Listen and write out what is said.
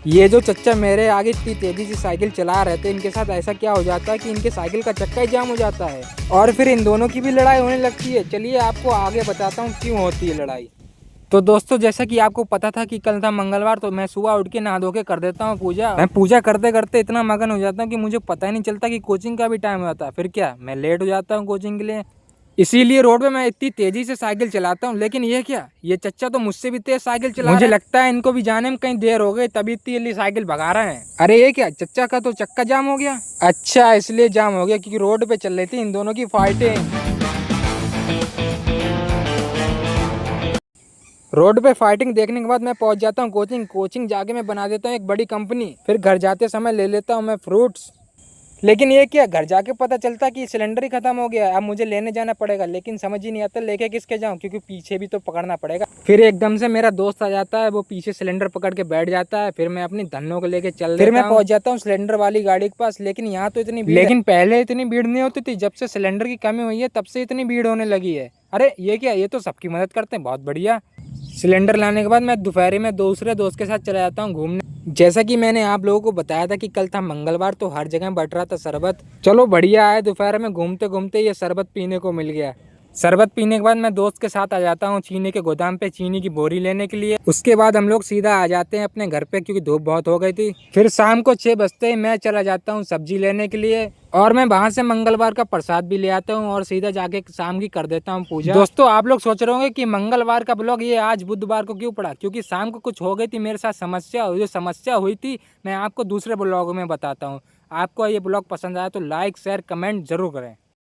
ये जो चच्चा मेरे आगे इतनी तेजी से साइकिल चला रहे थे, इनके साथ ऐसा क्या हो जाता है कि इनके साइकिल का चक्का ही जाम हो जाता है और फिर इन दोनों की भी लड़ाई होने लगती है। चलिए आपको आगे बताता हूँ क्यों होती है लड़ाई। तो दोस्तों, जैसा कि आपको पता था कि कल था मंगलवार, तो मैं सुबह उठ के नहा धो के कर देता हूँ पूजा। मैं पूजा करते करते इतना मगन हो जाता हूँ कि मुझे पता ही नहीं चलता कि कोचिंग का भी टाइम हो जाता है। फिर क्या, मैं लेट हो जाता हूँ कोचिंग के लिए। इसीलिए रोड पे मैं इतनी तेजी से साइकिल चलाता हूँ। लेकिन ये क्या, ये चच्चा तो मुझसे भी तेज साइकिल चला रहे हैं। मुझे लगता है इनको भी जाने में कहीं देर हो गई, तभी इतनी साइकिल भगा रहे हैं। अरे ये क्या, चच्चा का तो चक्का जाम हो गया। अच्छा, इसलिए जाम हो गया क्योंकि रोड पे चल रही थी इन दोनों की फाइटिंग। रोड पे फाइटिंग देखने के बाद मैं पहुंच जाता हूँ कोचिंग जाके मैं बना देता हूँ एक बड़ी कंपनी। फिर घर जाते समय ले लेता हूँ मैं फ्रूट्स। लेकिन ये क्या, घर जाके पता चलता कि सिलेंडर ही खत्म हो गया। अब मुझे लेने जाना पड़ेगा, लेकिन समझ ही नहीं आता लेके किसके जाऊं, क्योंकि पीछे भी तो पकड़ना पड़ेगा। फिर एकदम से मेरा दोस्त आ जाता है, वो पीछे सिलेंडर पकड़ के बैठ जाता है। फिर मैं अपनी धन्नों को लेके फिर मैं पहुंच जाता हूँ सिलेंडर वाली गाड़ी के पास। लेकिन यहाँ तो इतनी भीड़, लेकिन पहले इतनी भीड़ नहीं होती थी। जब से सिलेंडर की कमी हुई है तब से इतनी भीड़ होने लगी है। अरे ये क्या, ये तो सबकी मदद करते हैं, बहुत बढ़िया। सिलेंडर लाने के बाद मैं दोपहर में दूसरे दोस्त के साथ चला जाता हूँ घूमने। जैसा कि मैंने आप लोगों को बताया था कि कल था मंगलवार, तो हर जगह बट रहा था शरबत। चलो बढ़िया है, दोपहर में घूमते घूमते ये शरबत पीने को मिल गया। शरबत पीने के बाद मैं दोस्त के साथ आ जाता हूँ चीनी के गोदाम पे चीनी की बोरी लेने के लिए। उसके बाद हम लोग सीधा आ जाते हैं अपने घर पे, क्योंकि धूप बहुत हो गई थी। फिर शाम को 6 बजते ही मैं चला जाता हूँ सब्जी लेने के लिए, और मैं वहां से मंगलवार का प्रसाद भी ले आता हूँ और सीधा जाके शाम की कर देता हूँ पूजा। दोस्तों, आप लोग सोच रहे होंगे कि मंगलवार का ब्लॉग ये आज बुधवार को क्यों पड़ा, क्योंकि शाम को कुछ हो गई थी मेरे साथ समस्या। जो समस्या हुई थी मैं आपको दूसरे ब्लॉग में बताता हूँ। आपको ये ब्लॉग पसंद आया तो लाइक शेयर कमेंट जरूर करें।